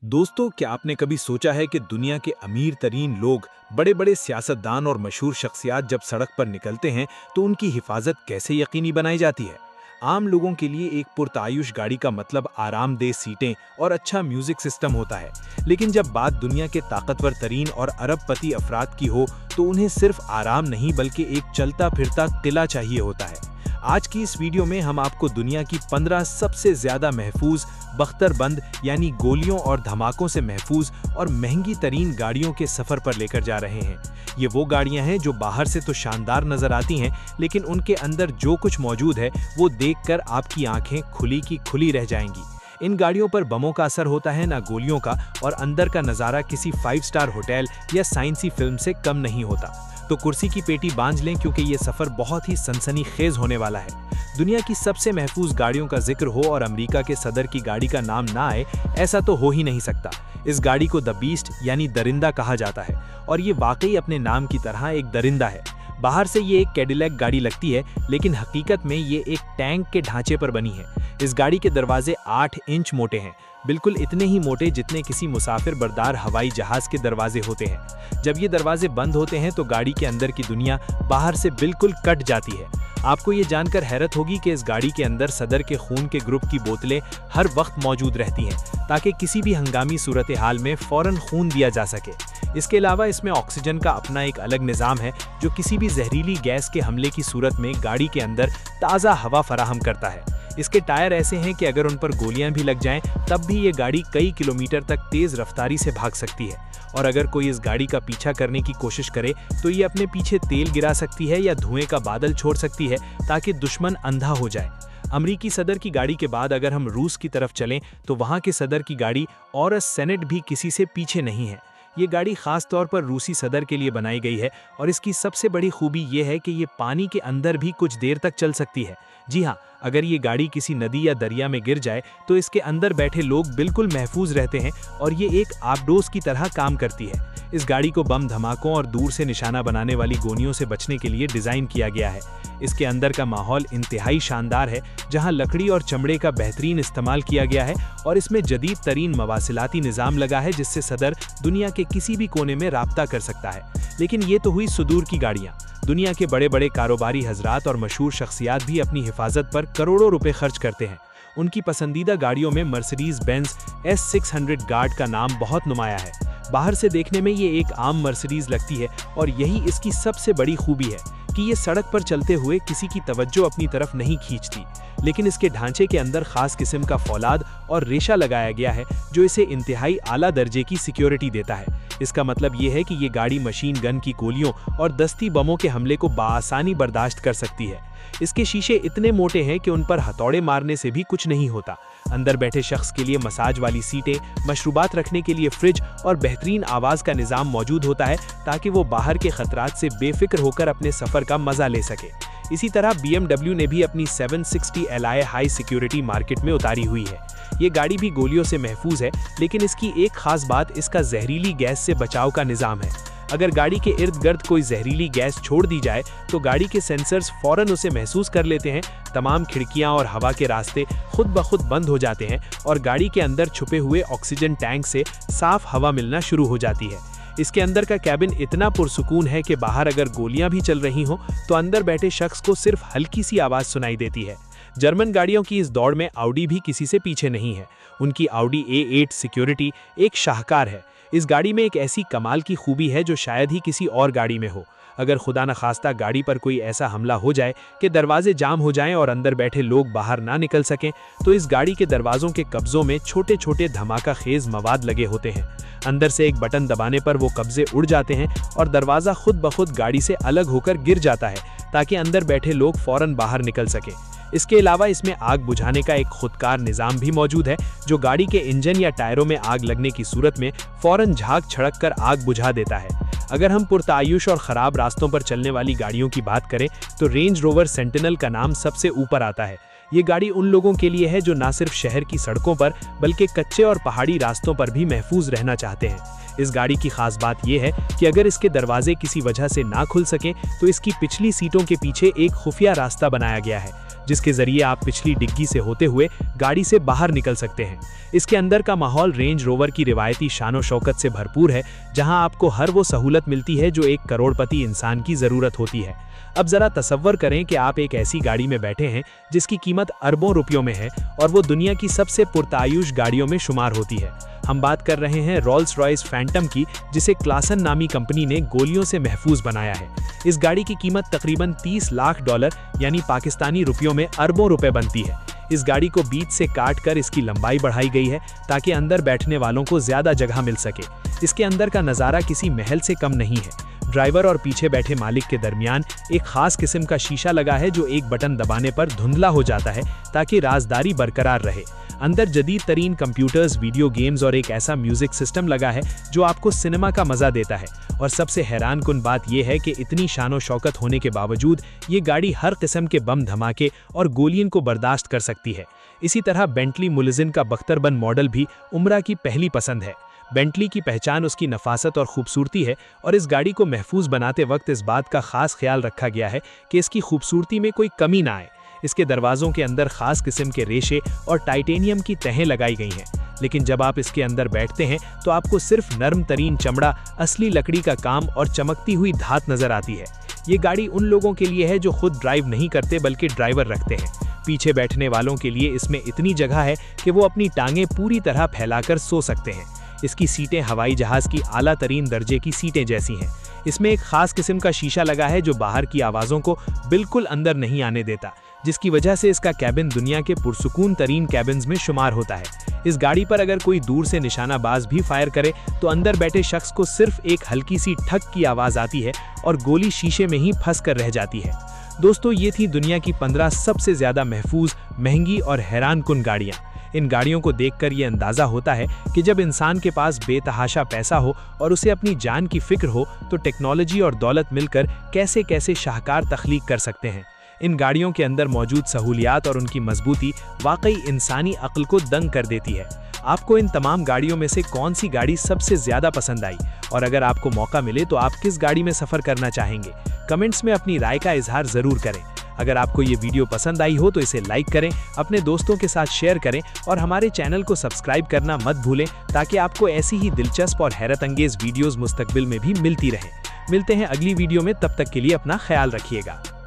दोस्तों, क्या आपने कभी सोचा है कि दुनिया के अमीर तरीन लोग, बड़े बड़े सियासतदान और मशहूर शख्सियात जब सड़क पर निकलते हैं तो उनकी हिफाजत कैसे यकीनी बनाई जाती है। आम लोगों के लिए एक पुरतायुश गाड़ी का मतलब आरामदेह सीटें और अच्छा म्यूजिक सिस्टम होता है, लेकिन जब बात दुनिया के ताकतवर तरीन और अरबपति अफराद की हो तो उन्हें सिर्फ आराम नहीं बल्कि एक चलता फिरता किला चाहिए होता है। आज की इस वीडियो में हम आपको दुनिया की 15 सबसे ज्यादा महफूज, बख्तरबंद यानी गोलियों और धमाकों से महफूज और महंगी तरीन गाड़ियों के सफर पर लेकर जा रहे हैं। ये वो गाड़ियां हैं जो बाहर से तो शानदार नजर आती हैं, लेकिन उनके अंदर जो कुछ मौजूद है वो देखकर आपकी आंखें खुली की खुली रह जाएंगी। इन गाड़ियों पर बमों का असर होता है, ना गोलियों का, और अंदर का नज़ारा किसी 5 स्टार होटल या साइंसी फिल्म से कम नहीं होता। तो कुर्सी की पेटी बांध लें, क्योंकि ये सफ़र बहुत ही सनसनीखेज होने वाला है। दुनिया की सबसे महफूज गाड़ियों का जिक्र हो और अमेरिका के सदर की गाड़ी का नाम ना आए, ऐसा तो हो ही नहीं सकता। इस गाड़ी को द बीस्ट यानी दरिंदा कहा जाता है, और ये वाकई अपने नाम की तरह एक दरिंदा है। बाहर से ये एक कैडिलैक गाड़ी लगती है, लेकिन हकीकत में ये एक टैंक के ढांचे पर बनी है। इस गाड़ी के दरवाजे 8 इंच मोटे हैं, बिल्कुल इतने ही मोटे जितने किसी मुसाफिर बरदार हवाई जहाज के दरवाजे होते हैं। जब ये दरवाजे बंद होते हैं तो गाड़ी के अंदर की दुनिया बाहर से बिल्कुल कट जाती है। आपको ये जानकर हैरत होगी कि इस गाड़ी के अंदर सदर के खून के ग्रुप की बोतलें हर वक्त मौजूद रहती हैं, ताकि किसी भी हंगामी सूरत हाल में फौरन खून दिया जा सके। इसके अलावा इसमें ऑक्सीजन का अपना एक अलग निज़ाम है, जो किसी भी जहरीली गैस के हमले की सूरत में गाड़ी के अंदर ताज़ा हवा फराहम करता है। इसके टायर ऐसे हैं कि अगर उन पर गोलियां भी लग जाएं, तब भी ये गाड़ी कई किलोमीटर तक तेज रफ्तारी से भाग सकती है। और अगर कोई इस गाड़ी का पीछा करने की कोशिश करे तो ये अपने पीछे तेल गिरा सकती है या धुएं का बादल छोड़ सकती है, ताकि दुश्मन अंधा हो जाए। अमरीकी सदर की गाड़ी के बाद अगर हम रूस की तरफ चलें तो वहाँ के सदर की गाड़ी और सेनेट भी किसी से पीछे नहीं है। ये गाड़ी खास तौर पर रूसी सदर के लिए बनाई गई है, और इसकी सबसे बड़ी खूबी ये है कि ये पानी के अंदर भी कुछ देर तक चल सकती है। जी हाँ, अगर ये गाड़ी किसी नदी या दरिया में गिर जाए तो इसके अंदर बैठे लोग बिल्कुल महफूज रहते हैं, और ये एक आबडोज की तरह काम करती है। इस गाड़ी को बम धमाकों और दूर से निशाना बनाने वाली गोलियों से बचने के लिए डिज़ाइन किया गया है। इसके अंदर का माहौल इंतहाई शानदार है, जहां लकड़ी और चमड़े का बेहतरीन इस्तेमाल किया गया है, और इसमें जदीद तरीन मवासिलाती निज़ाम लगा है, जिससे सदर दुनिया के किसी भी कोने में राब्ता कर सकता है। लेकिन ये तो हुई सुदूर की गाड़ियाँ। दुनिया के बड़े बड़े कारोबारी हजरात और मशहूर शख्सियात भी अपनी हिफाजत पर करोड़ों रुपए खर्च करते हैं। उनकी पसंदीदा गाड़ियों में मर्सिडीज बेंज S600 गार्ड का नाम बहुत नुमाया है। बाहर से देखने में ये एक आम मर्सिडीज लगती है, और यही इसकी सबसे बड़ी खूबी है कि ये सड़क पर चलते हुए किसी की तवज्जो अपनी तरफ नहीं खींचती। लेकिन इसके ढांचे के अंदर खास किस्म का फौलाद और रेशा लगाया गया है, जो इसे इंतहाई आला दर्जे की सिक्योरिटी देता है। इसका मतलब ये है कि ये गाड़ी मशीन गन की गोलियों और दस्ती बमों के हमले को बाआसानी बर्दाश्त कर सकती है। इसके शीशे इतने मोटे हैं कि उन पर हथौड़े मारने से भी कुछ नहीं होता। अंदर बैठे शख्स के लिए मसाज वाली सीटें, मशरूबात रखने के लिए फ्रिज और बेहतरीन आवाज़ का निज़ाम मौजूद होता है, ताकि वो बाहर के खतरात से बेफिक्र होकर अपने सफ़र का मज़ा ले सके। इसी तरह BMW ने भी अपनी 760 Li हाई सिक्योरिटी मार्केट में उतारी हुई है। ये गाड़ी भी गोलियों से महफूज है, लेकिन इसकी एक खास बात इसका जहरीली गैस से बचाव का निज़ाम है। अगर गाड़ी के इर्द गिर्द कोई जहरीली गैस छोड़ दी जाए तो गाड़ी के सेंसर्स फौरन उसे महसूस कर लेते हैं। तमाम खिड़कियां और हवा के रास्ते खुद ब खुद बंद हो जाते हैं, और गाड़ी के अंदर छुपे हुए ऑक्सीजन टैंक से साफ हवा मिलना शुरू हो जाती है। इसके अंदर का कैबिन इतना पुरसुकून है कि बाहर अगर गोलियां भी चल रही हों तो अंदर बैठे शख्स को सिर्फ हल्की सी आवाज़ सुनाई देती है। जर्मन गाड़ियों की इस दौड़ में ऑडी भी किसी से पीछे नहीं है। उनकी ऑडी A8 सिक्योरिटी एक शाहकार है। इस गाड़ी में एक ऐसी कमाल की खूबी है जो शायद ही किसी और गाड़ी में हो। अगर खुदा न खास्ता गाड़ी पर कोई ऐसा हमला हो जाए कि दरवाजे जाम हो जाएं और अंदर बैठे लोग बाहर ना निकल सकें, तो इस गाड़ी के दरवाज़ों के कब्ज़ों में छोटे छोटे धमाका खेज मवाद लगे होते हैं। अंदर से एक बटन दबाने पर वो कब्जे उड़ जाते हैं और दरवाज़ा खुद ब खुद गाड़ी से अलग होकर गिर जाता है, ताकि अंदर बैठे लोग फौरन बाहर निकल सकें। इसके अलावा इसमें आग बुझाने का एक खुदकार निज़ाम भी मौजूद है, जो गाड़ी के इंजन या टायरों में आग लगने की सूरत में फौरन झाग छड़क कर आग बुझा देता है। अगर हम पुरतायुश और ख़राब रास्तों पर चलने वाली गाड़ियों की बात करें तो रेंज रोवर सेंटिनल का नाम सबसे ऊपर आता है। ये गाड़ी उन लोगों के लिए है जो न सिर्फ शहर की सड़कों पर बल्कि कच्चे और पहाड़ी रास्तों पर भी महफूज रहना चाहते हैं। इस गाड़ी की खास बात यह है कि अगर इसके दरवाजे किसी वजह से ना खुल सकें तो इसकी पिछली सीटों के पीछे एक खुफिया रास्ता बनाया गया है, जिसके जरिए आप पिछली डिग्गी से होते हुए गाड़ी से बाहर निकल सकते हैं। इसके अंदर का माहौल रेंज रोवर की रिवायती शानो शौकत से भरपूर है, जहां आपको हर वो सहूलत मिलती है जो एक करोड़पति इंसान की जरूरत होती है। अब जरा तसव्वुर करें कि आप एक ऐसी गाड़ी में बैठे हैं जिसकी कीमत अरबों रुपयों में है और वो दुनिया की सबसे पुरतायुश गाड़ियों में शुमार होती है। हम बात कर रहे हैं रोल्स रॉयस फैंटम की, जिसे क्लासन नामी कंपनी ने गोलियों से महफूज बनाया है। इस गाड़ी की कीमत तकरीबन $30 लाख यानी पाकिस्तानी रुपयों में अरबों रुपए बनती है। इस गाड़ी को बीच से काट कर इसकी लंबाई बढ़ाई गई है ताकि अंदर बैठने वालों को ज्यादा जगह मिल सके। इसके अंदर का नज़ारा किसी महल से कम नहीं है। ड्राइवर और पीछे बैठे मालिक के दरमियान एक खास किस्म का शीशा लगा है जो एक बटन दबाने पर धुंधला हो जाता है ताकि राजदारी बरकरार रहे। अंदर जदीद तरीन कंप्यूटर्स, वीडियो गेम्स और एक ऐसा म्यूजिक सिस्टम लगा है जो आपको सिनेमा का मजा देता है। और सबसे हैरान कुन बात यह है कि इतनी शानो शौकत होने के बावजूद ये गाड़ी हर किस्म के बम धमाके और गोलियों को बर्दाश्त कर सकती है। इसी तरह बेंटली मुलिज़िन का बख्तरबंद मॉडल भी उम्रा की पहली पसंद है। बेंटली की पहचान उसकी नफासत और खूबसूरती है और इस गाड़ी को महफूज बनाते वक्त इस बात का खास ख्याल रखा गया है कि इसकी खूबसूरती में कोई कमी ना आए। इसके दरवाज़ों के अंदर खास किस्म के रेशे और टाइटेनियम की तहें लगाई गई हैं, लेकिन जब आप इसके अंदर बैठते हैं तो आपको सिर्फ नरम तरीन चमड़ा, असली लकड़ी का काम और चमकती हुई धात नजर आती है। ये गाड़ी उन लोगों के लिए है जो खुद ड्राइव नहीं करते बल्कि ड्राइवर रखते हैं। पीछे बैठने वालों के लिए इसमें इतनी जगह है कि वो अपनी टांगें पूरी तरह फैलाकर सो सकते हैं। इसकी सीटें हवाई जहाज की आला तरीन दर्जे की सीटें जैसी हैं। इसमें एक खास किस्म का शीशा लगा है जो बाहर की आवाज़ों को बिल्कुल अंदर नहीं आने देता, जिसकी वजह से इसका कैबिन दुनिया के पुरसुकून तरीन कैबिन्स में शुमार होता है। इस गाड़ी पर अगर कोई दूर से निशानाबाज भी फायर करे तो अंदर बैठे शख्स को सिर्फ एक हल्की सी ठक की आवाज़ आती है और गोली शीशे में ही फंस कर रह जाती है। दोस्तों, ये थी दुनिया की 15 सबसे ज़्यादा महफूज, महंगी और हैरान कुन गाड़ियाँ। इन गाड़ियों को देखकर ये अंदाज़ा होता है कि जब इंसान के पास बेतहाशा पैसा हो और उसे अपनी जान की फिक्र हो तो टेक्नोलॉजी और दौलत मिलकर कैसे कैसे शाहकार तख्लीक कर सकते हैं। इन गाड़ियों के अंदर मौजूद सहूलियात और उनकी मजबूती वाकई इंसानी अक्ल को दंग कर देती है। आपको इन तमाम गाड़ियों में से कौन सी गाड़ी सबसे ज़्यादा पसंद आई, और अगर आपको मौका मिले तो आप किस गाड़ी में सफ़र करना चाहेंगे? कमेंट्स में अपनी राय का इजहार ज़रूर करें। अगर आपको ये वीडियो पसंद आई हो तो इसे लाइक करें, अपने दोस्तों के साथ शेयर करें और हमारे चैनल को सब्सक्राइब करना मत भूलें ताकि आपको ऐसी ही दिलचस्प और हैरत अंगेज वीडियोज़ मुस्तकबिल में भी मिलती रहें। मिलते हैं अगली वीडियो में, तब तक के लिए अपना ख्याल रखिएगा।